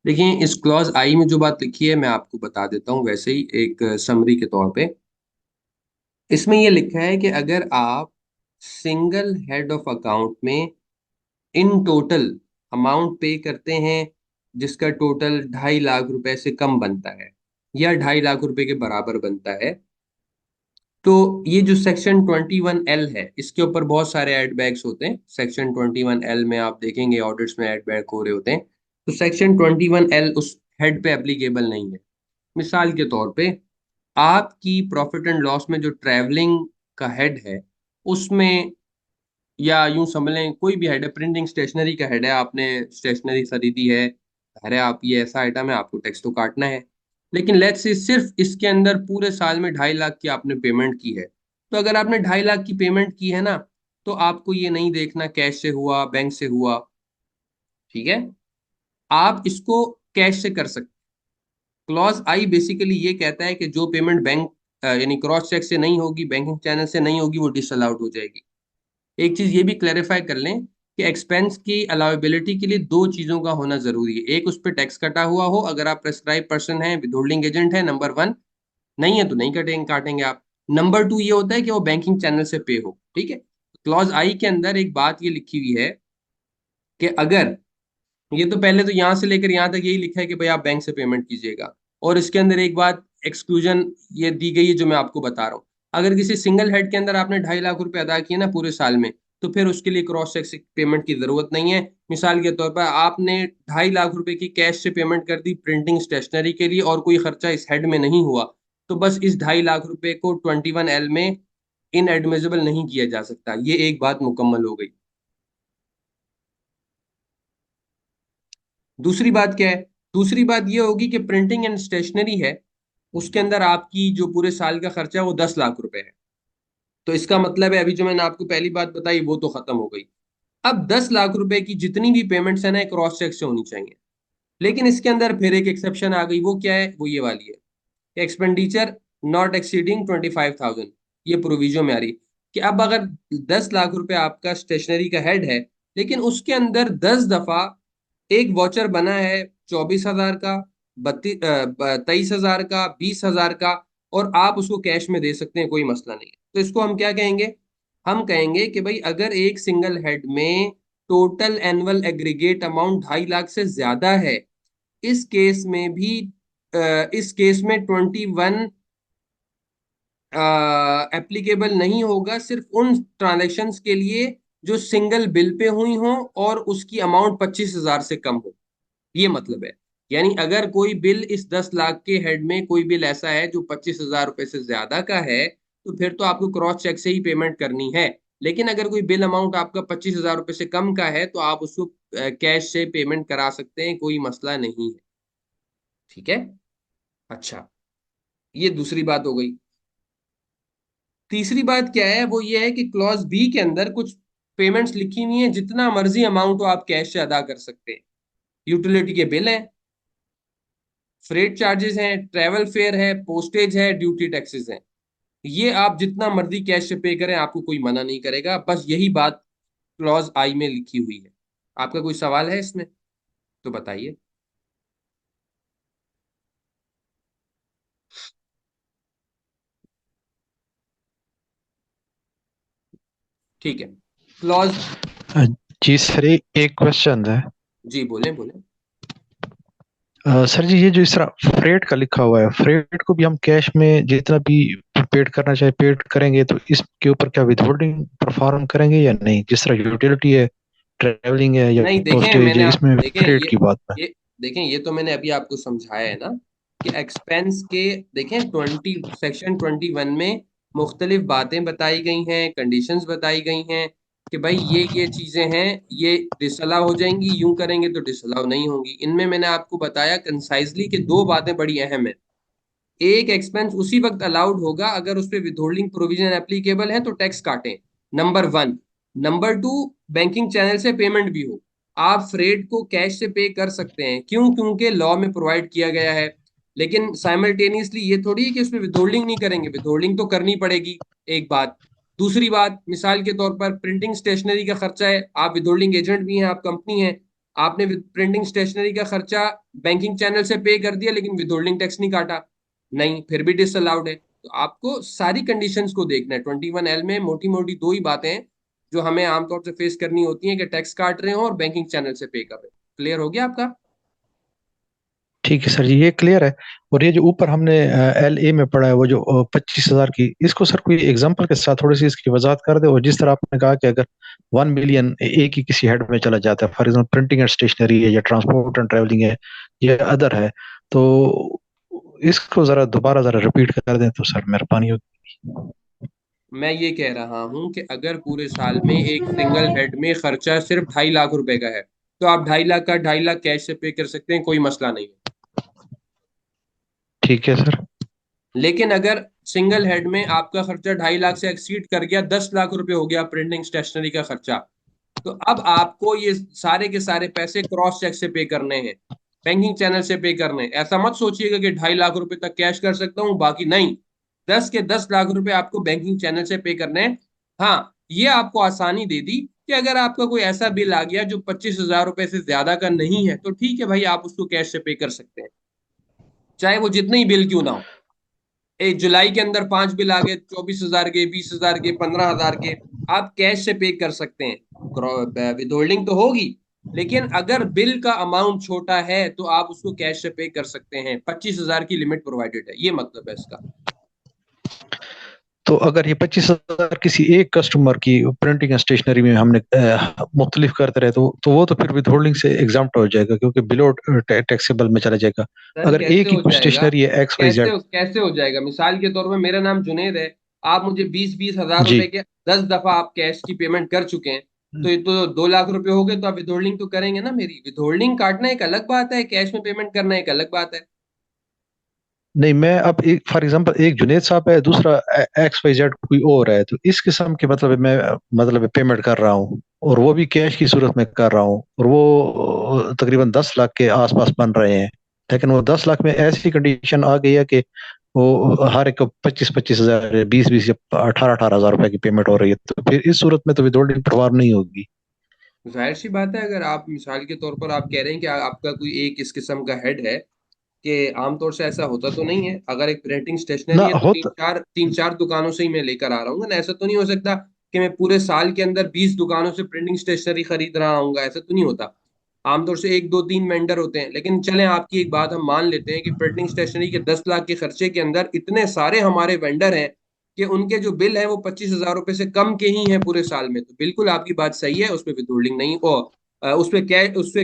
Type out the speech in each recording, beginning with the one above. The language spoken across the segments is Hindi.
देखिए, इस क्लॉज आई में जो बात लिखी है मैं आपको बता देता हूँ वैसे ही एक समरी के तौर पे। इसमें ये लिखा है कि अगर आप सिंगल हेड ऑफ अकाउंट में इन टोटल अमाउंट पे करते हैं जिसका टोटल 2.5 लाख रुपए से कम बनता है या 2.5 लाख रुपए के बराबर बनता है, तो ये जो सेक्शन 21L है इसके ऊपर बहुत सारे एड बैग्स होते हैं। सेक्शन 21L में आप देखेंगे ऑडिट्स में एड बैग हो रहे होते हैं। तो सेक्शन 21L उस हेड पे एप्लीकेबल नहीं है। मिसाल के तौर पे आपकी प्रॉफिट एंड लॉस में जो ट्रैवलिंग का हेड है उसमें, या यूं समझ लें कोई भी हेड है, प्रिंटिंग स्टेशनरी का हेड है, आपने स्टेशनरी खरीदी है, अरे आप ये ऐसा आइटम है आपको टैक्स तो काटना है। लेकिन लेट्स से सिर्फ इसके अंदर पूरे साल में 2.5 लाख की आपने पेमेंट की है, तो अगर आपने 2.5 लाख की पेमेंट की है ना, तो आपको ये नहीं देखना कैश से हुआ बैंक से हुआ। ठीक है, आप इसको कैश से कर सकते। क्लॉज आई बेसिकली ये कहता है कि जो पेमेंट बैंक यानी क्रॉस चेक से नहीं होगी, बैंकिंग चैनल से नहीं होगी, वो डिसअलाउड हो जाएगी। एक चीज ये भी क्लेरिफाई कर लें कि एक्सपेंस की अलाउेबिलिटी के लिए दो चीजों का होना जरूरी है। एक, उस पर टैक्स कटा हुआ हो, अगर आप प्रेस्क्राइब पर्सन है, विदहोल्डिंग एजेंट है, नंबर वन। नहीं है तो नहीं कटेंगे, काटेंगे आप। नंबर टू ये होता है कि वो बैंकिंग चैनल से पे हो। ठीक है, क्लॉज आई के अंदर एक बात ये लिखी हुई है कि अगर, ये तो पहले तो यहां से लेकर यहां तक यही लिखा है कि भाई आप बैंक से पेमेंट कीजिएगा, और इसके अंदर एक बात एक्सक्लूजन ये दी गई है जो मैं आपको बता रहा हूँ। अगर किसी सिंगल हेड के अंदर आपने 2.5 लाख रुपए अदा किए ना पूरे साल में, तो फिर उसके लिए क्रॉस चेक पेमेंट की जरूरत नहीं है। मिसाल के तौर पर आपने 2.5 लाख रुपए की कैश से पेमेंट कर दी प्रिंटिंग स्टेशनरी के लिए और कोई खर्चा इस हेड में नहीं हुआ, तो बस इस 2.5 लाख रुपए को 21L में इन एडमिजिबल नहीं किया जा सकता। ये एक बात मुकम्मल हो गई। दूसरी बात क्या है? दूसरी बात ये होगी कि प्रिंटिंग एंड स्टेशनरी है, उसके अंदर आपकी जो पूरे साल का खर्चा है वो 10 लाख रुपए है। तो इसका मतलब है अभी जो मैंने आपको पहली बात बताई वो तो खत्म हो गई। अब 10 लाख रुपए की जितनी भी पेमेंट्स है ना क्रॉस चेक से होनी चाहिए। लेकिन इसके अंदर फिर एक एक्सेप्शन आ गई, वो क्या है? वो ये वाली है, एक्सपेंडिचर नॉट एक्सीडिंग 25,000। ये प्रोविजन में आ रही कि अब अगर 10 लाख रुपए आपका स्टेशनरी का हेड है, लेकिन उसके अंदर 10 दफा एक वॉचर बना है 24,000 का, 23,000 का, 20,000 का, और आप उसको कैश में दे सकते हैं, कोई मसला नहीं है, तो इसको हम क्या कहेंगे? हम कहेंगे कि भाई अगर एक सिंगल हेड में total annual aggregate amount 2.5 lakh से ज्यादा है, इस केस में भी इस केस में 21 एप्लीकेबल नहीं होगा, सिर्फ उन ट्रांजैक्शंस के लिए जो सिंगल बिल पे हुई हो और उसकी अमाउंट 25,000 से कम हो। ये मतलब है, यानी अगर कोई बिल इस 10 लाख के हेड में कोई बिल ऐसा है जो 25,000 रुपए से ज्यादा का है, तो फिर तो आपको क्रॉस चेक से ही पेमेंट करनी है। लेकिन अगर कोई बिल अमाउंट आपका 25,000 रुपए से कम का है तो आप उसको कैश से पेमेंट करा सकते हैं, कोई मसला नहीं है। ठीक है, अच्छा, ये दूसरी बात हो गई। तीसरी बात क्या है? वो ये है कि क्लॉज बी के अंदर कुछ पेमेंट्स लिखी हुई हैं, जितना मर्जी अमाउंट हो आप कैश से अदा कर सकते हैं। यूटिलिटी के बिल हैं, फ्रेट चार्जेस हैं, ट्रैवल फेयर है, पोस्टेज है, ड्यूटी टैक्सेस हैं। ये आप जितना मर्जी कैश से पे करें, आपको कोई मना नहीं करेगा। बस यही बात क्लॉज आई में लिखी हुई है। आपका कोई सवाल है इसमें तो बताइए। ठीक है, क्लॉज, अ, जी सर, एक क्वेश्चन है। जी बोलें बोलें। सर जी, ये जो इस तरह फ्रेट का लिखा हुआ है, फ्रेट को भी हम कैश में जितना भी पेड करना चाहे पेड करेंगे, तो इसके ऊपर क्या विथहोल्डिंग परफॉर्म करेंगे या नहीं? जिस तरह यूटिलिटी है, ट्रैवलिंग है या नहीं, देखें पोस्टेज मैंने है, आप इसमें देखें फ्रेट की बात है। ये देखें, ये तो मैंने अभी आपको समझाया है ना कि एक्सपेंस के, देखें 20 सेक्शन 21 में मुख्तलिफ बातें बताई गई हैं, कंडीशंस बताई गई हैं कि भाई ये चीजें हैं, ये डिसअलाउ हो जाएंगी, यूं करेंगे तो डिसअलाउ नहीं होंगी। इनमें मैंने आपको बताया कंसाइजली कि दो बातें बड़ी अहम है। एक, एक्सपेंस उसी वक्त अलाउड होगा अगर उस पर विथहोल्डिंग प्रोविजन एप्लीकेबल है तो टैक्स काटें, number one. Number two, banking channel से पेमेंट भी हो। आप फ्रेड को कैश से पे कर सकते हैं, क्यों? क्योंकि लॉ में प्रोवाइड किया गया है। लेकिन साइमल्टेनियसली ये थोड़ी है कि उसमें विथहोल्डिंग नहीं करेंगे, विथहोल्डिंग तो करनी पड़ेगी। एक बात। दूसरी बात, मिसाल के तौर पर प्रिंटिंग स्टेशनरी का खर्चा है, आप विथहोल्डिंग एजेंट भी हैं, आप कंपनी हैं, आपने प्रिंटिंग स्टेशनरी का खर्चा बैंकिंग चैनल से पे कर दिया लेकिन विदहोल्डिंग टैक्स नहीं काटा, नहीं, फिर भी डिसअलाउड है। तो आपको सारी कंडीशंस को देखना है। 21L में मोटी मोटी दो ही बातें हैं जो हमें आमतौर से फेस करनी होती हैं, कि टैक्स काट रहे हो और बैंकिंग चैनल से पे कर रहे हो। क्लियर हो गया आपका? ठीक है सर जी, ये क्लियर है। और ये जो ऊपर हमने LA में पढ़ा है, वो जो 25,000 की, इसको सर कोई एग्जांपल के साथ थोड़ी सी इसकी वजाहत कर दे। और जिस तरह आपने कहा कि अगर 1 मिलियन एक ही किसी हेड में चला जाता है, for example printing and stationery है या ट्रांसपोर्ट एंड ट्रेवलिंग है या अदर है, तो इसको जरा दोबारा जरा रिपीट कर दें तो सर मेहरबानी होगी। मैं ये कह रहा हूं कि अगर पूरे साल में एक सिंगल हेड में खर्चा सिर्फ 2.5 लाख रुपए का है, तो आप 2.5 लाख का 2.5 लाख कैश से पे कर सकते हैं, कोई मसला नहीं है। ठीक है सर। लेकिन अगर सिंगल हेड में आपका खर्चा 2.5 लाख से एक्सीड कर गया, 10 लाख रुपए हो गया प्रिंटिंग स्टेशनरी का खर्चा, तो अब आपको ये सारे के सारे पैसे क्रॉस चेक से पे करने हैं, बैंकिंग चैनल से पे करने हैं। ऐसा मत सोचिएगा कि 2.5 लाख रुपए तक कैश कर सकता हूँ बाकी नहीं, 10 के 10 लाख रुपए आपको बैंकिंग चैनल से पे करने हैं। हाँ, ये आपको आसानी दे दी कि अगर आपका कोई ऐसा बिल आ गया जो 25,000 रुपए से ज्यादा का नहीं है, तो ठीक है भाई, आप उसको कैश से पे कर सकते हैं, चाहे वो जितने ही बिल क्यों ना हो। एक जुलाई के अंदर 5 बिल आ गए, 24,000 के, 20,000 के, 15,000 के, आप कैश से पे कर सकते हैं। विदहोल्डिंग तो होगी, लेकिन अगर बिल का अमाउंट छोटा है तो आप उसको कैश से पे कर सकते हैं। 25,000 की लिमिट प्रोवाइडेड है, ये मतलब है इसका। तो अगर ये 25,000 किसी एक कस्टमर की प्रिंटिंग एंड स्टेशनरी में हमने मुख्तलिफ करते रहे, तो वो तो फिर विद होल्डिंग से एग्जाम्प्ट हो जाएगा, क्योंकि बिलो टैक्सेबल में चला जाएगा। सर अगर कैसे एक ही हो कोई जाएगा? स्टेशनरी है एक्स वाई कैसे जेड। कैसे हो जाएगा? मिसाल के तौर पे मेरा नाम जुनेद है, आप मुझे 20-20 हजार रुपए जी। के 10 दफा आप कैश की पेमेंट कर चुके हैं, तो ये तो 2 लाख रुपए हो गए, तो आप विदहोल्डिंग तो करेंगे ना मेरी। विदहोल्डिंग काटना एक अलग बात है, कैश में पेमेंट करना एक अलग बात है। नहीं, मैं अब एक फॉर एग्जांपल, एक जुनेद साहब है, दूसरा एक्स वाई जेड कोई और है, तो इस किस्म के मतलब मैं मतलब पेमेंट कर रहा हूँ, और वो भी कैश की सूरत में कर रहा हूँ, और वो तकरीबन 10 लाख के आसपास बन रहे हैं। लेकिन वो 10 लाख में ऐसी कंडीशन आ गई है कि वो हर एक को 25-25 हजार, 20-20 या 18-18 हजार रुपए की पेमेंट हो रही है, तो फिर इस सूरत में तो विदहोल्डिंग परवाह नहीं होगी। जाहिर सी बात है, अगर आप मिसाल के तौर पर आप कह रहे हैं कि आपका कोई एक इस किस्म का हेड है, कि आमतौर से ऐसा होता तो नहीं है। अगर एक प्रिंटिंग स्टेशनरी ना है तो हो तीन चार दुकानों से ही मैं लेकर आ रहा हूँ ना, ऐसा तो नहीं हो सकता कि मैं पूरे साल के अंदर 20 दुकानों से प्रिंटिंग स्टेशनरी खरीद रहा हूँ, ऐसा तो नहीं होता। आमतौर से एक दो तीन वेंडर होते हैं। लेकिन चलें, आपकी एक बात हम मान लेते हैं कि प्रिंटिंग स्टेशनरी के 10 लाख के खर्चे के अंदर इतने सारे हमारे वेंडर हैं कि उनके जो बिल है वो 25,000 रुपए से कम के ही हैं पूरे साल में, तो बिल्कुल आपकी बात सही है, उसमें विदहोल्डिंग नहीं। और उस पे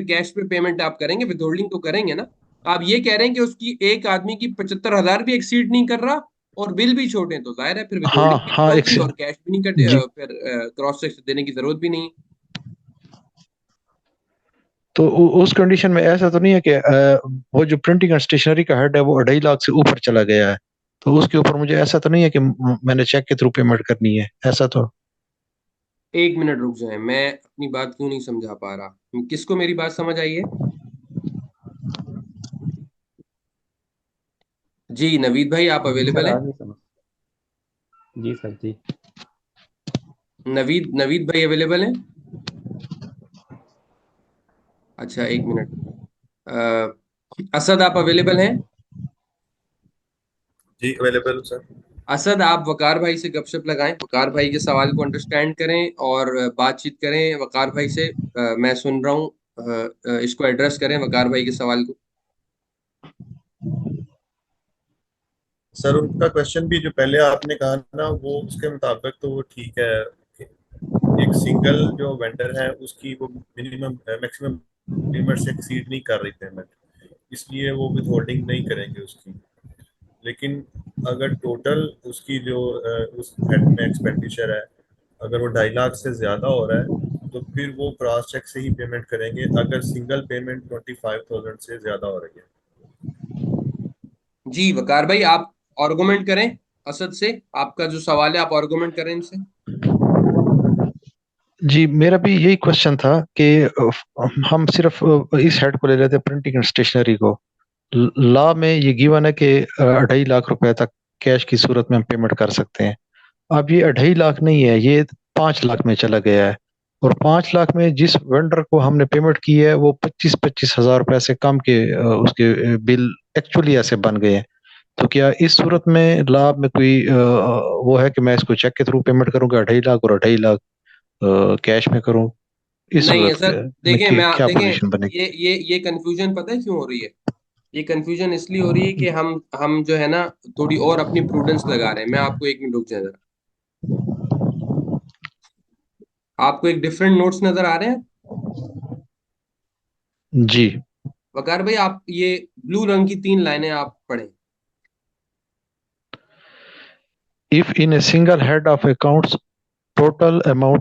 कैश पे पेमेंट आप करेंगे, विदहोल्डिंग तो करेंगे ना। आप ये कह रहे हैं कि उसकी एक आदमी की 75,000 भी एक्सीड नहीं कर रहा और बिल भी छोटे हैं, तो जाहिर है फिर हाँ विदहोल्डिंग भी नहीं हाँ, एक होगी से और कैश भी नहीं कटे, जी। फिर क्रॉस चेक देने की जरूरत भी नहीं। तो उस कंडीशन में ऐसा तो नहीं है कि वो जो प्रिंटिंग एंड स्टेशनरी का हेड है वो 2.5 लाख से ऊपर चला गया है, तो उसके ऊपर मुझे ऐसा तो नहीं है कि मैंने चेक के थ्रू पेमेंट करनी है, ऐसा तो। 1 मिनट रुक जाए, मैं अपनी बात क्यों नहीं समझा पा रहा, किसको मेरी बात समझ आई है? जी नवीद भाई, आप जी सर, अवेलेबल हैं? आ गई समझ। जी सर जी। नवीद नवीद भाई अवेलेबल हैं? अच्छा, 1 मिनट। असद, आप अवेलेबल हैं? जी अवेलेबल सर। असद, आप वकार भाई से गपशप लगाएं, वकार भाई के सवाल को अंडरस्टैंड करें और बातचीत करें वकार भाई से। मैं सुन रहा हूँ, इसको एड्रेस करें वकार भाई के सवाल को। सर उनका क्वेश्चन भी जो पहले आपने कहा ना, वो उसके मुताबिक तो वो ठीक है। एक सिंगल जो वेंडर है उसकी वो मिनिमम मैक्सिमम लिमिट से एक्सीड नहीं कर रही पेमेंट, इसलिए वो विद होल्डिंग नहीं करेंगे उसकी। लेकिन अगर टोटल उसकी जो उस हेड में एक्सपेंडिचर है, अगर वो 2.5 लाख से ज़्यादा हो रहा है, तो फिर वो क्रॉस चेक से ही पेमेंट करेंगे, अगर सिंगल पेमेंट 25,000 से ज़्यादा हो रही है। जी वकार भाई, आप आर्गुमेंट करें असद से, आपका जो सवाल है आप आर्गुमेंट करें इनसे। जी, मेरा भी यही क्वेश्चन था कि हम सिर्फ इस हेड को ले लेते हैं, प्रिंटिंग एंड स्टेशनरी को। लॉ में ये गिवन है कि 2.5 लाख रुपए तक कैश की सूरत में हम पेमेंट कर सकते हैं। अब ये 2.5 लाख नहीं है, ये 5 लाख में चला गया है। और 5 लाख में जिस वेंडर को हमने पेमेंट की है वो 25-25 हजार रुपए से कम के उसके बिल एक्चुअली ऐसे बन गए हैं। तो क्या इस सूरत में लाभ में कोई वो है कि मैं इसको चेक के थ्रू पेमेंट करूंगा 2.5 लाख और 2.5 लाख कैश में करूं? इस नहीं है सूरत सर। में देखें मैं क्या देखें, पोजीशन बनेगी? ये कंफ्यूजन पता है क्यों हो रही है? ये कंफ्यूजन इसलिए हो रही है कि हम जो है ना थोड़ी और अपनी प्रूडेंस लगा रहे हैं। मैं आपको एक मिनट रुक जाए जरा। आपको एक डिफरेंट नोट्स नजर आ रहे हैं? जी। वकार भाई, आप ये ब्लू रंग की 3 लाइनें आप पढ़ें। If in a single head of accounts total annual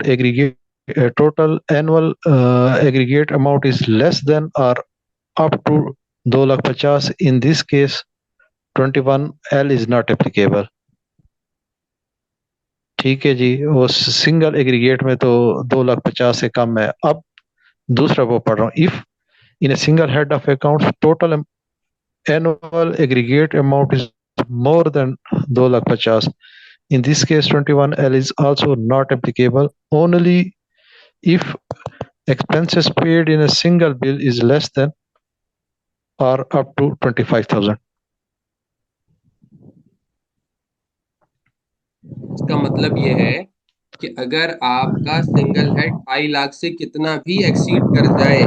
aggregate amount is less than or up to 2,50,000, in this case 21L is not applicable। ठीक है जी, वो सिंगल एग्रीगेट में तो 2,50,000 से कम है। अब दूसरा वो पढ़ रहा हूँ, if in a single head of account total annual aggregate amount is more than 2,50,000, in this case 21L is also not applicable, only if expenses paid in a single bill is less than or up to 25,000। इसका मतलब ये है कि अगर आपका सिंगल हेड 2.5 लाख से कितना भी एक्सीड कर जाए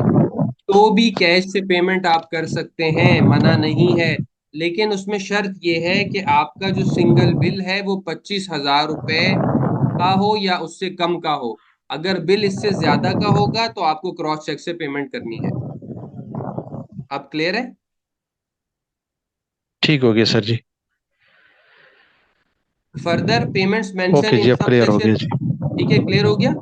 तो भी कैश से पेमेंट आप कर सकते हैं, मना नहीं है। लेकिन उसमें शर्त यह है कि आपका जो सिंगल बिल है वो 25,000 रुपए का हो या उससे कम का हो। अगर बिल इससे ज्यादा का होगा तो आपको क्रॉस चेक से पेमेंट करनी है। अब क्लियर है? ठीक हो गया sir ji. Further payments mention okay इन जी, अब सब क्लियर हो सेशन। गया जी। ठीक है, क्लियर हो गया।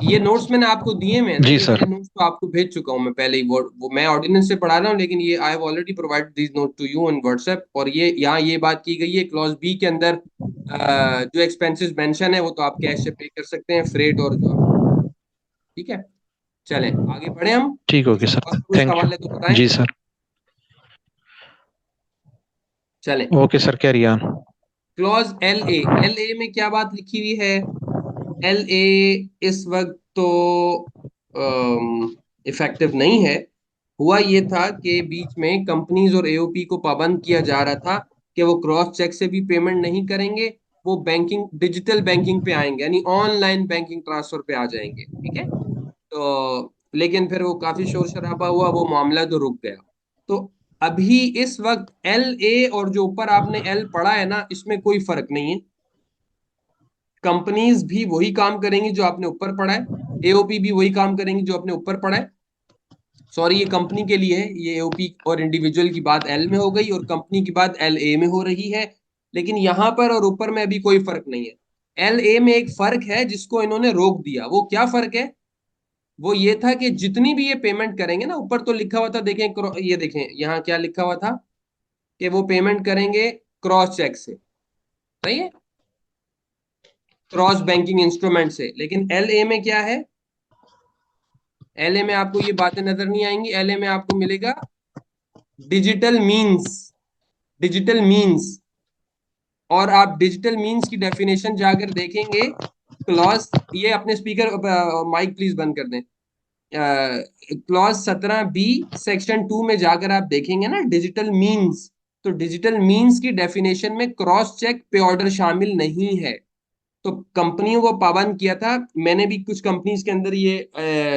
ये नोट्स मैंने आपको दिए में है ना, जी ये वाले सर। नोट्स तो आपको भेज चुका हूं मैं पहले ही। वो मैं ऑर्डिनेंस से पढ़ा रहा हूँ, लेकिन ये I have already provide this note to you on WhatsApp. और ये यहाँ ये बात की गई है क्लॉज बी के अंदर, जो एक्सपेंसेस मेंशन है वो तो आप कैश से पे कर सकते हैं, फ्रेट और जो। ठीक है, चलें आगे बढ़े हम। ठीक हो कुछ गया और सर, कोई थैंक सवाल है तो यू बताएं। जी सर। चलें, okay sir, carry on. Clause L A में क्या बात लिखी हुई है? एल ए इस वक्त तो इफेक्टिव नहीं है। हुआ ये था कि बीच में कंपनीज और एओपी को पाबंद किया जा रहा था कि वो क्रॉस चेक से भी पेमेंट नहीं करेंगे, वो बैंकिंग डिजिटल बैंकिंग पे आएंगे, यानी ऑनलाइन बैंकिंग ट्रांसफर पे आ जाएंगे। ठीक है, तो लेकिन फिर वो काफी शोर शराबा हुआ, वो मामला तो रुक गया। तो अभी इस वक्त एल ए और जो ऊपर आपने एल पढ़ा है ना, इसमें कोई फर्क नहीं है। कंपनीज भी वही काम करेंगी जो आपने ऊपर पढ़ा है, एओपी भी वही काम करेंगी जो आपने ऊपर पढ़ा है। सॉरी, ये कंपनी के लिए है, ये एओपी और इंडिविजुअल की बात एल में हो गई और कंपनी की बात एल ए में हो रही है। लेकिन यहां पर और ऊपर में अभी कोई फर्क नहीं है। एल ए में एक फर्क है जिसको इन्होंने रोक दिया। वो क्या फर्क है? वो ये था कि जितनी भी ये पेमेंट करेंगे ना, ऊपर तो लिखा हुआ था, देखें ये देखें यहाँ क्या लिखा हुआ था कि वो पेमेंट करेंगे क्रॉस चेक से। सही है, क्रॉस बैंकिंग इंस्ट्रूमेंट से। लेकिन एल ए में क्या है? एलए में आपको ये बातें नजर नहीं आएंगी। एलए में आपको मिलेगा डिजिटल मींस। डिजिटल मींस, और आप डिजिटल मींस की डेफिनेशन जाकर देखेंगे। क्लॉज, ये अपने स्पीकर माइक प्लीज बंद कर दें। क्लॉज 17B सेक्शन 2 में जाकर आप देखेंगे ना डिजिटल मींस, तो डिजिटल मींस की डेफिनेशन में क्रॉस चेक पे ऑर्डर शामिल नहीं है। तो कंपनियों को पाबंद किया था। मैंने भी कुछ कंपनीज के अंदर ये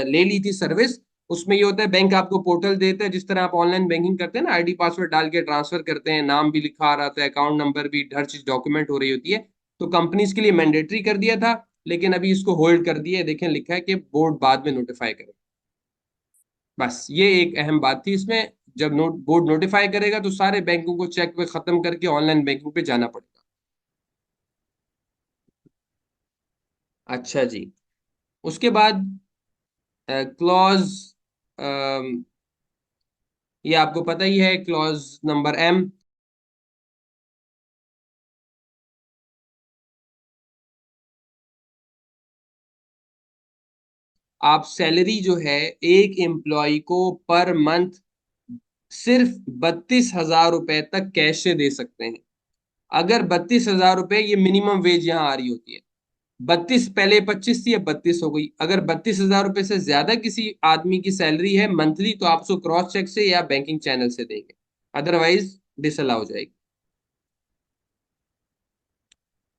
ले ली थी सर्विस। उसमें ये होता है, बैंक आपको पोर्टल देता है, जिस तरह आप ऑनलाइन बैंकिंग करते हैं ना, आईडी पासवर्ड डाल के ट्रांसफर करते हैं, नाम भी लिखा आ रहा था, अकाउंट नंबर भी, हर चीज डॉक्यूमेंट हो रही होती है। तो कंपनीज के लिए मैंडेटरी कर दिया था, लेकिन अभी इसको होल्ड कर दिया है। देखें लिखा है कि बोर्ड बाद में नोटिफाई करे। बस ये एक अहम बात थी इसमें। जब बोर्ड नोटिफाई करेगा तो सारे बैंकों को चेक पे खत्म करके ऑनलाइन बैंकिंग पे जाना पड़ेगा। अच्छा जी, उसके बाद क्लॉज, ये आपको पता ही है, क्लॉज नंबर एम। आप सैलरी जो है एक एम्प्लॉय को पर मंथ सिर्फ 32,000 रुपए तक कैश से दे सकते हैं। अगर 32,000 रुपए, ये मिनिमम वेज यहाँ आ रही होती है, 32, पहले 25 थी अब 32 हो गई। अगर 32,000 रुपए से ज्यादा किसी आदमी की सैलरी है मंथली तो आप उसको क्रॉस चेक से या बैंकिंग चैनल से देंगे, अदरवाइज डिसअलाउ हो जाएगी।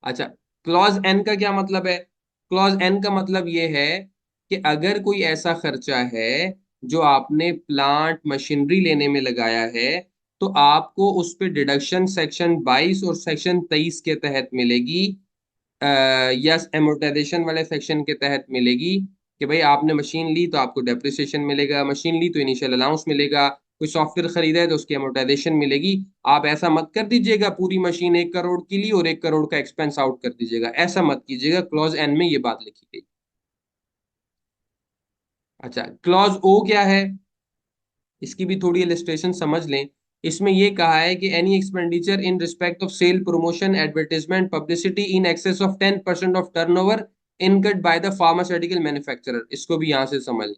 अच्छा, क्लॉज एन का क्या मतलब है? क्लॉज एन का मतलब ये है कि अगर कोई ऐसा खर्चा है जो आपने प्लांट मशीनरी लेने में लगाया है तो आपको उस पे डिडक्शन सेक्शन 22 और सेक्शन 23 के तहत मिलेगी, या एमोर्टाइजेशन वाले सेक्शन के तहत मिलेगी। कि भाई आपने मशीन ली तो आपको डेप्रिसिएशन मिलेगा, मशीन ली तो इनिशियल अलाउंस मिलेगा, कोई सॉफ्टवेयर खरीदा है तो उसकी एमोर्टाइजेशन मिलेगी। आप ऐसा मत कर दीजिएगा पूरी मशीन 1 करोड़ की ली और 1 करोड़ का एक्सपेंस आउट कर दीजिएगा, ऐसा मत कीजिएगा। क्लॉज एन में ये बात लिखी गई। अच्छा, क्लॉज ओ क्या है? इसकी भी थोड़ी इलस्ट्रेशन समझ लें। इसमें ये कहा है कि any expenditure in respect of sale, promotion, advertisement, publicity in excess of 10% of turnover incurred by the pharmaceutical manufacturer, इसको भी यहां से समझ लें।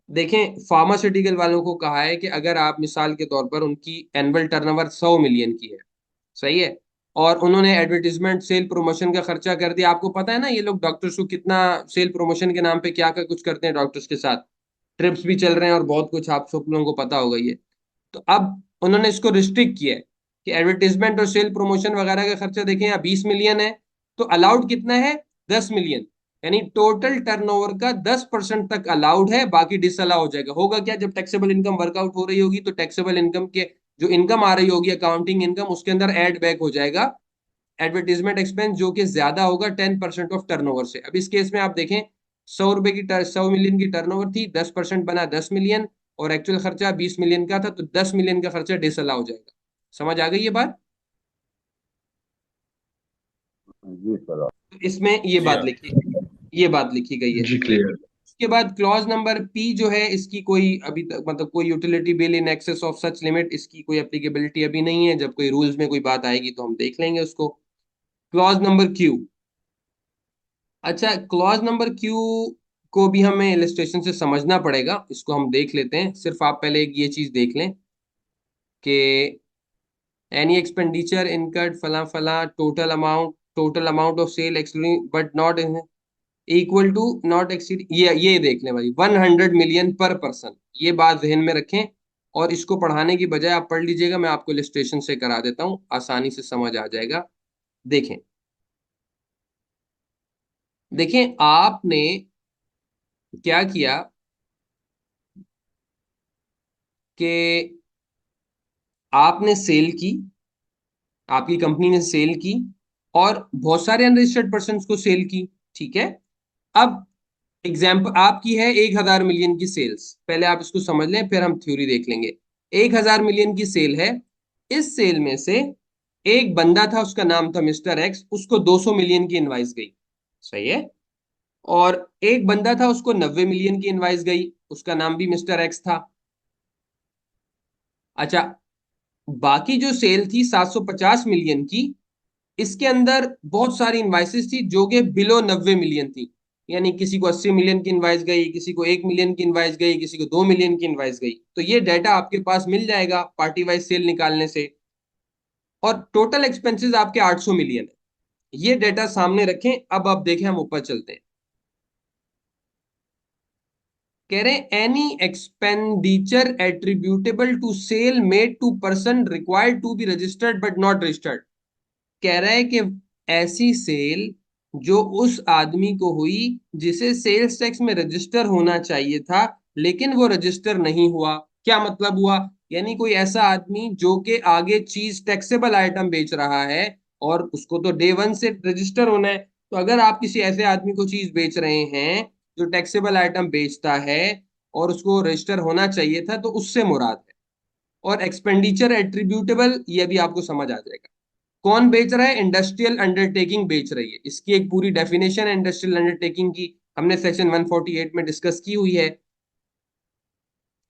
देखें, फार्मास्यूटिकल वालों को कहा है कि अगर आप मिसाल के तौर पर उनकी एनुअल टर्नओवर 100 मिलियन की है, सही है, और उन्होंने एडवर्टीजमेंट सेल प्रमोशन का खर्चा कर दिया। आपको पता है ना ये लोग डॉक्टर्स को कितना सेल प्रमोशन के नाम पे क्या क्या कुछ करते हैं डॉक्टर्स के साथ, ट्रिप्स भी चल रहे हैं और बहुत कुछ आप सब लोगों को पता होगा ये। तो अब उन्होंने इसको रिस्ट्रिक्ट किया है कि एडवर्टीजमेंट और सेल प्रमोशन वगैरह का खर्चा देखें यहाँ 20 मिलियन है तो अलाउड कितना है? 10 मिलियन। यानी टोटल टर्नओवर का 10% तक अलाउड है, बाकी डिसअलाउ हो जाएगा। होगा क्या, जब टैक्सेबल इनकम वर्कआउट हो रही होगी तो टैक्सेबल इनकम के जो इनकम आ रही होगी अकाउंटिंग इनकम उसके अंदर ऐड बैक हो जाएगा एडवर्टीजमेंट एक्सपेंस जो कि ज्यादा होगा 10% ऑफ टर्नओवर से। अब इस केस में आप देखें, 100 रुपए की 100 मिलियन की टर्नओवर थी, 10% बना 10 मिलियन, और एक्चुअल खर्चा 20 मिलियन का था, तो 10 मिलियन का खर्चा डिसअलाउ हो जाएगा। समझ आ गई ये बात? जी सर। तो इसमें ये जी बात हाँ। लिखी, ये बात लिखी गई है। जी क्लियर। उसके बाद क्लॉज नंबर पी जो है, इसकी कोई अभी तक मतलब कोई utility bill in excess of such limit, इसकी कोई एप्लीकेबिलिटी अभी नहीं है। जब कोई रूल्स में कोई बात आएगी तो हम देख लेंगे उसको। Clause number Q. अच्छा, क्लॉज नंबर क्यू को भी हमें इलस्ट्रेशन से समझना पड़ेगा, इसको हम देख लेते हैं। सिर्फ आप पहले एक ये चीज देख लें कि एनी एक्सपेंडिचर इनकर्ड फला फला total amount of sale excluding but not equal to not exceed, ये देख लें भाई, 100 मिलियन पर पर्सन। ये बात जहन में रखें और इसको पढ़ाने की बजाय आप पढ़ लीजिएगा, मैं आपको इलस्ट्रेशन से करा देता हूँ, आसानी से समझ आ जाएगा। देखें, देखें आपने क्या किया कि आपने सेल की, आपकी कंपनी ने सेल की और बहुत सारे अनरजिस्टर्ड पर्सन को सेल की, ठीक है। अब एग्जाम्पल आपकी है 1,000 मिलियन की सेल्स, पहले आप इसको समझ लें फिर हम थ्योरी देख लेंगे। 1,000 मिलियन की सेल है, इस सेल में से एक बंदा था उसका नाम था मिस्टर एक्स, उसको 200 मिलियन की इनवाइस गई, सही है। और एक बंदा था उसको 90 मिलियन की इनवाइस गई, उसका नाम भी मिस्टर एक्स था। अच्छा, बाकी जो सेल थी 750 मिलियन की, इसके अंदर बहुत सारी इनवाइसेस थी जो कि बिलो 90 मिलियन थी। यानी किसी को 80 मिलियन की इनवाइस गई, किसी को 1 मिलियन की इनवाइस गई, किसी को 2 मिलियन की इनवाइस गई। तो ये डाटा आपके पास मिल जाएगा पार्टी वाइज सेल निकालने से। और टोटल एक्सपेंसेस आपके 800 मिलियन है, ये डाटा सामने रखें। अब आप देखें, हम ऊपर चलते हैं। कह रहे हैं any expenditure attributable to sale made to person required to be registered but not registered. कह रहा है कि ऐसी सेल जो उस आदमी को हुई जिसे सेल्स टैक्स में रजिस्टर होना चाहिए था लेकिन वो रजिस्टर नहीं हुआ। क्या मतलब हुआ? यानी कोई ऐसा आदमी जो कि आगे चीज टैक्सेबल आइटम बेच रहा है और उसको तो डे वन से रजिस्टर होना है। तो अगर आप किसी ऐसे आदमी को चीज बेच रहे हैं जो टैक्सेबल आइटम बेचता है और उसको रजिस्टर होना चाहिए था, तो उससे मुराद है। और एक्सपेंडिचर एट्रीब्यूटेबल, ये भी आपको समझ आ जाएगा। कौन बेच रहा है? इंडस्ट्रियल अंडरटेकिंग बेच रही है। इसकी एक पूरी डेफिनेशन है इंडस्ट्रियल अंडरटेकिंग की, हमने सेक्शन 148 में डिस्कस की हुई है।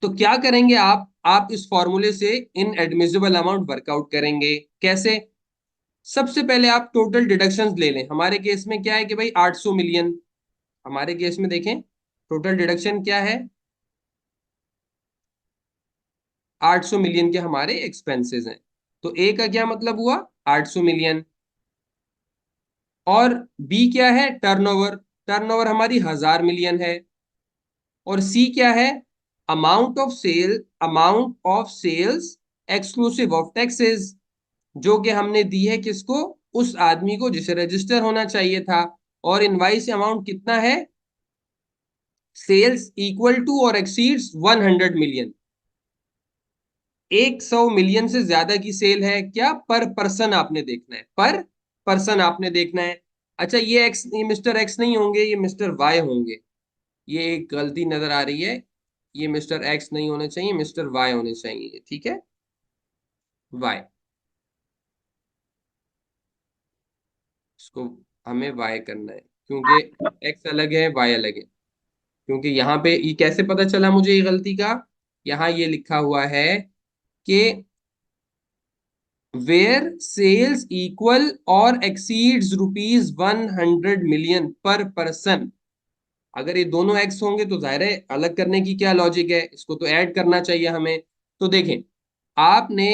तो क्या करेंगे आप इस फॉर्मूले से इन एडमिसिबल अमाउंट वर्कआउट करेंगे। कैसे? सबसे पहले आप टोटल डिडक्शंस ले लें। हमारे केस में क्या है कि भाई 800 मिलियन, हमारे केस में देखें टोटल डिडक्शन क्या है, 800 मिलियन के हमारे एक्सपेंसेस हैं। तो ए का क्या मतलब हुआ? 800 मिलियन। और बी क्या है, टर्नओवर, टर्नओवर हमारी 1000 मिलियन है। और सी क्या है, amount of sales exclusive of taxes, जो कि हमने दी है किसको, उस आदमी को जिसे रजिस्टर होना चाहिए था। और इनवाइस अमाउंट कितना है, सेल्स इक्वल टू और एक्सीड्स 100 मिलियन। 100 मिलियन से ज्यादा की सेल है क्या, पर पर्सन आपने देखना है, पर पर्सन आपने देखना है। अच्छा ये एक्स, ये मिस्टर एक्स नहीं होंगे, ये मिस्टर वाई होंगे। ये एक गलती नजर आ रही है, ये मिस्टर एक्स नहीं होने चाहिए, मिस्टर वाई होने चाहिए, ठीक है, वाई। इसको हमें वाई करना है, क्योंकि एक्स अलग है, वाई अलग है। क्योंकि यहाँ पे ये कैसे पता चला मुझे ये गलती का, यहाँ ये लिखा हुआ है कि वेयर सेल्स इक्वल और एक्सीड्स ₹100 मिलियन पर पर्सन। अगर ये दोनों एक्स होंगे तो जाहिर है अलग करने की क्या लॉजिक है, इसको तो ऐड करना चाहिए हमें। तो देखें, आपने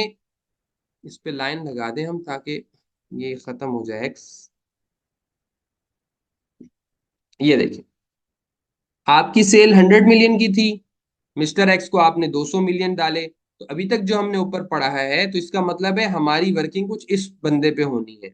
इस पे लाइन लगा दें हम, ताकि ये खत्म हो जाए एक्स। ये देखें, आपकी सेल 100 मिलियन की थी, मिस्टर एक्स को आपने 200 मिलियन डाले। तो अभी तक जो हमने ऊपर पढ़ा है, तो इसका मतलब है हमारी वर्किंग कुछ इस बंदे पे होनी है।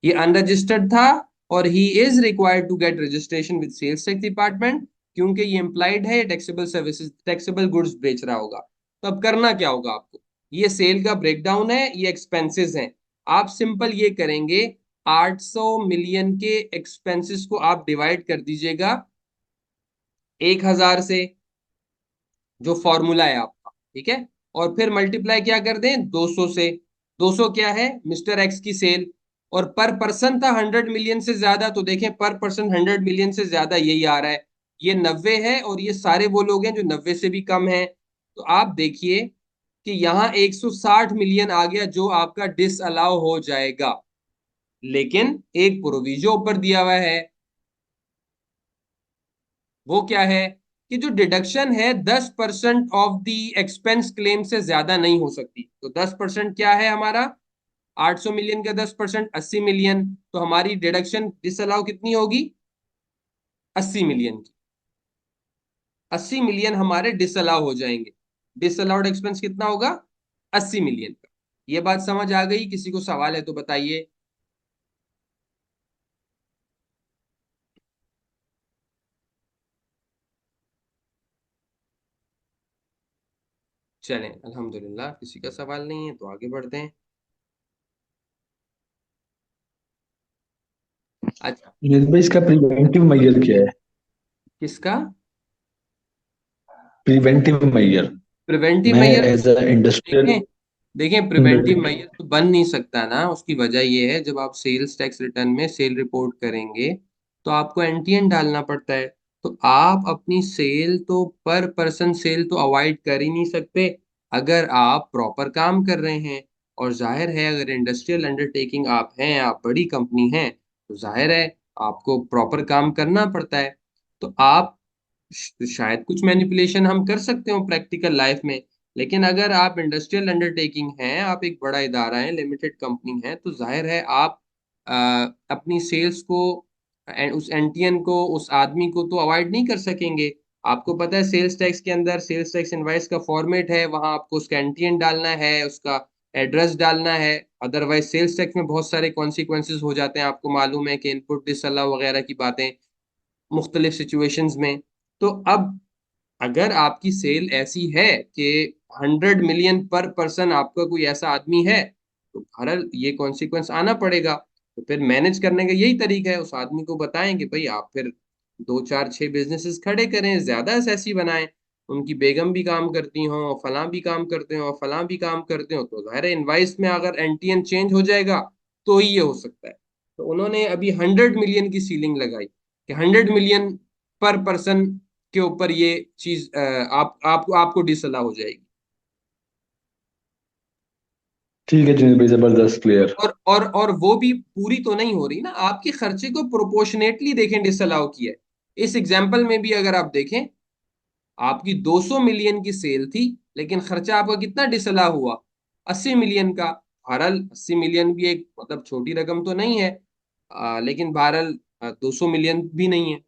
ये अनरजिस्टर्ड था और he is required to get registration with sales tax department, क्योंकि ये इंप्लाइड है टैक्सेबल सर्विसेज, टैक्सेबल गुड्स बेच रहा होगा। तो अब करना क्या होगा आपको, ये सेल का ब्रेकडाउन है, ये एक्सपेंसेस हैं। आप सिंपल ये करेंगे, 800 मिलियन के एक्सपेंसेस को आप डिवाइड कर दीजिएगा 1000 से, जो फॉर्मूला है आपका, ठीक है। और फिर मल्टीप्लाई क्या कर दें 200 से। 200 क्या है, मिस्टर एक्स की सेल, और पर पर्सन था 100 मिलियन से ज्यादा, तो देखें पर पर्सन 100 मिलियन से ज्यादा यही आ रहा है, ये 90 है, और ये सारे वो लोग हैं जो 90 से भी कम है। तो आप देखिए कि यहाँ 160 मिलियन आ गया, जो आपका डिस अलाउ हो जाएगा। लेकिन एक प्रोविजो ऊपर दिया हुआ है, वो क्या है कि जो डिडक्शन है 10% ऑफ द एक्सपेंस क्लेम से ज्यादा नहीं हो सकती। तो 10% क्या है हमारा, 800 मिलियन का 10% 80 मिलियन, तो हमारी डिडक्शन डिसअलाउ कितनी होगी, 80 मिलियन की। 80 मिलियन हमारे डिसअलाउ हो जाएंगे। डिसअलाउड एक्सपेंस कितना होगा, 80 मिलियन का। ये बात समझ आ गई, किसी को सवाल है तो बताइए। चलें, अल्हम्दुलिल्लाह किसी का सवाल नहीं है तो आगे बढ़ते हैं। अच्छा, जुनेद भाई, इसका प्रिवेंटिव मेजर क्या है? किसका प्रिवेंटिव मेजर। प्रिवेंटिव मैं मेजर, एज अ इंडस्ट्रियल देखें देखें प्रिवेंटिव मेजर तो बन नहीं सकता ना। उसकी वजह यह है, जब आप सेल्स टैक्स रिटर्न में सेल रिपोर्ट करेंगे तो आपको एनटीएन डालना पड़ता है। तो आप अपनी सेल तो, पर पर्सन सेल तो अवॉइड कर ही नहीं सकते अगर आप प्रॉपर काम कर रहे हैं। और जाहिर है अगर इंडस्ट्रियल अंडरटेकिंग आप हैं, आप बड़ी कंपनी हैं, तो जाहिर है आपको प्रॉपर काम करना पड़ता है। तो आप शायद कुछ मैनिपुलेशन हम कर सकते हो प्रैक्टिकल लाइफ में, लेकिन अगर आप इंडस्ट्रियल अंडरटेकिंग हैं, आप एक बड़ा इदारा है, लिमिटेड कंपनी है, तो जाहिर है आप अ, अपनी सेल्स को, उस एनटीएन को, उस आदमी को तो अवॉइड नहीं कर सकेंगे। आपको पता है सेल्स टैक्स के अंदर सेल्स टैक्स इनवाइस का फॉर्मेट है, वहां आपको उसका एनटीएन डालना है, उसका एड्रेस डालना है। अदरवाइज सेल्स टैक्स में बहुत सारे कॉन्सिक्वेंसेज हो जाते हैं, आपको मालूम है कि इनपुट डिसअलाउ वगैरह की बातें मुख्तलिफ सिचुएशंस में। तो अब अगर आपकी सेल ऐसी है कि 100 मिलियन पर पर्सन आपका कोई ऐसा आदमी है, तो बहरहाल ये कॉन्सिक्वेंस आना पड़ेगा। तो फिर मैनेज करने का यही तरीका है, उस आदमी को बताएं कि भाई आप फिर 2 4 6 बिजनेसेस खड़े करें, ज्यादा ऐसी बनाएं, उनकी बेगम भी काम करती हो, फलां भी काम करते हो, फलां भी काम करते हो, तो जाहिर है इनवाइस में अगर एनटीएन चेंज हो जाएगा तो ही ये हो सकता है। तो उन्होंने अभी 100 मिलियन की सीलिंग लगाई कि 100 मिलियन पर पर्सन के ऊपर ये चीज आपको डिसअला हो जाएगी। ठीक है जुनेद भाई, जबरदस्त, क्लियर। और वो भी पूरी तो नहीं हो रही ना, आपके खर्चे को प्रोपोर्शनेटली देखें डिसअलाउ किया है। इस एग्जाम्पल में भी अगर आप देखें, आपकी 200 मिलियन की सेल थी, लेकिन खर्चा आपका कितना डिसअलाउ हुआ, 80 मिलियन का। बहरहाल 80 मिलियन भी एक मतलब छोटी रकम तो नहीं है। लेकिन बहरहाल 200 मिलियन भी नहीं है,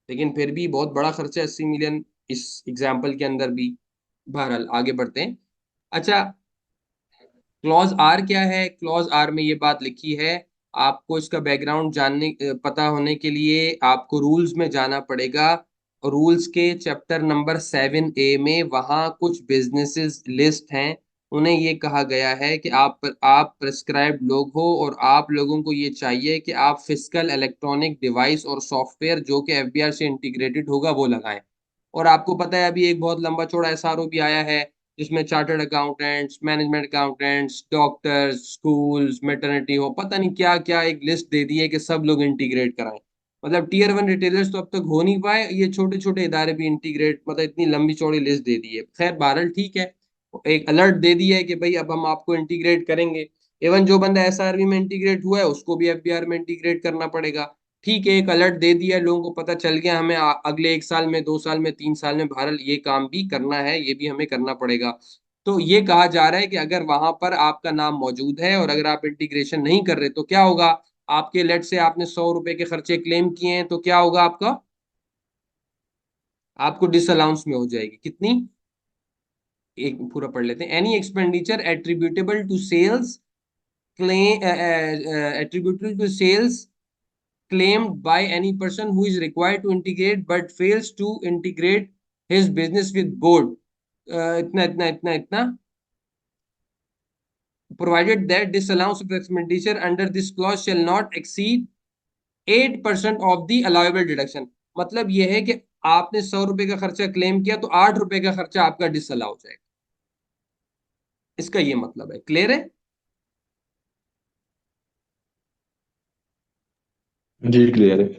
लेकिन फिर भी बहुत बड़ा खर्चा है 80 मिलियन इस एग्जाम्पल के अंदर भी। बहरहाल आगे बढ़ते हैं। अच्छा, क्लॉज आर क्या है? क्लॉज आर में ये बात लिखी है, आपको इसका बैकग्राउंड जानने पता होने के लिए आपको रूल्स में जाना पड़ेगा। रूल्स के चैप्टर नंबर 7A में वहाँ कुछ बिजनेसेस लिस्ट हैं, उन्हें ये कहा गया है कि आप प्रेस्क्राइब्ड लोग हो और आप लोगों को ये चाहिए कि आप फिजिकल इलेक्ट्रॉनिक डिवाइस और सॉफ्टवेयर जो कि एफबीआर से इंटीग्रेटेड होगा वो लगाएं। और आपको पता है अभी एक बहुत लंबा चौड़ा एसआरओ भी आया है, जिसमें chartered accountants, management accountants, doctors, schools, maternity हो, पता नहीं क्या क्या एक लिस्ट दे दी है कि सब लोग इंटीग्रेट कराएं। मतलब टीयर 1 रिटेलर्स तो अब तक हो नहीं पाए, ये छोटे छोटे इदारे भी इंटीग्रेट, मतलब इतनी लंबी चौड़ी लिस्ट दे दी है। खैर बहरहाल ठीक है, एक अलर्ट दे दिया है कि भाई अब हम आपको इंटीग्रेट करेंगे। इवन जो बंदा एसआरबी में इंटीग्रेट हुआ है उसको भी एफबीआर में इंटीग्रेट करना पड़ेगा। ठीक है, एक अलर्ट दे दिया, लोगों को पता चल गया, हमें अगले 1 साल में, 2 साल में, 3 साल में बहरहाल ये काम भी करना है, ये भी हमें करना पड़ेगा। तो ये कहा जा रहा है कि अगर वहां पर आपका नाम मौजूद है और अगर आप इंटीग्रेशन नहीं कर रहे तो क्या होगा? आपके लेट से आपने 100 रुपए के खर्चे क्लेम किए हैं तो क्या होगा आपका? आपको डिसअलाउंस में हो जाएगी कितनी? एक पूरा पढ़ लेते हैं। Any expenditure attributable to sales claim attributable to sales claimed by any person who is required to integrate but fails to integrate his business with board, इतना इतना इतना इतना, provided that disallowance of expenditure under this clause shall not exceed 8% of the allowable deduction। मतलब यह है कि आपने 100 रुपए का खर्चा क्लेम किया तो 8 रुपए का खर्चा आपका डिसअलाउ हो जाएगा। इसका ये मतलब है। क्लियर है? जी क्लियर है। जी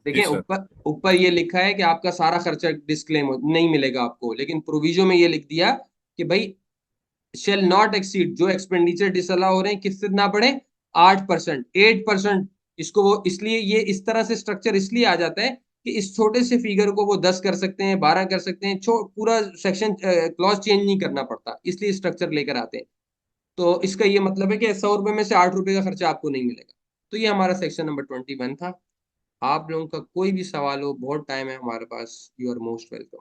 देखिए सर। ऊपर ऊपर ये लिखा है कि आपका सारा खर्चा डिस्क्लेम नहीं मिलेगा आपको, लेकिन प्रोविजो में ये लिख दिया कि भाई शेल नॉट एक्सीड, जो एक्सपेंडिचर डिसअलाउ हो रहे हैं किससे ना बढ़े? 8%, 8%। इसको वो इसलिए ये इस तरह से स्ट्रक्चर इसलिए आ जाता है कि इस छोटे से फिगर को वो 10 कर सकते हैं, 12 कर सकते हैं, पूरा सेक्शन क्लॉज चेंज नहीं करना पड़ता, इसलिए स्ट्रक्चर लेकर आते हैं। तो इसका ये मतलब है कि 100 रुपए में से 8 रुपए का खर्चा आपको नहीं मिलेगा। तो ये हमारा सेक्शन नंबर 21 था। आप लोगों का कोई भी सवाल हो, बहुत टाइम है हमारे पास, यू आर मोस्ट वेलकम।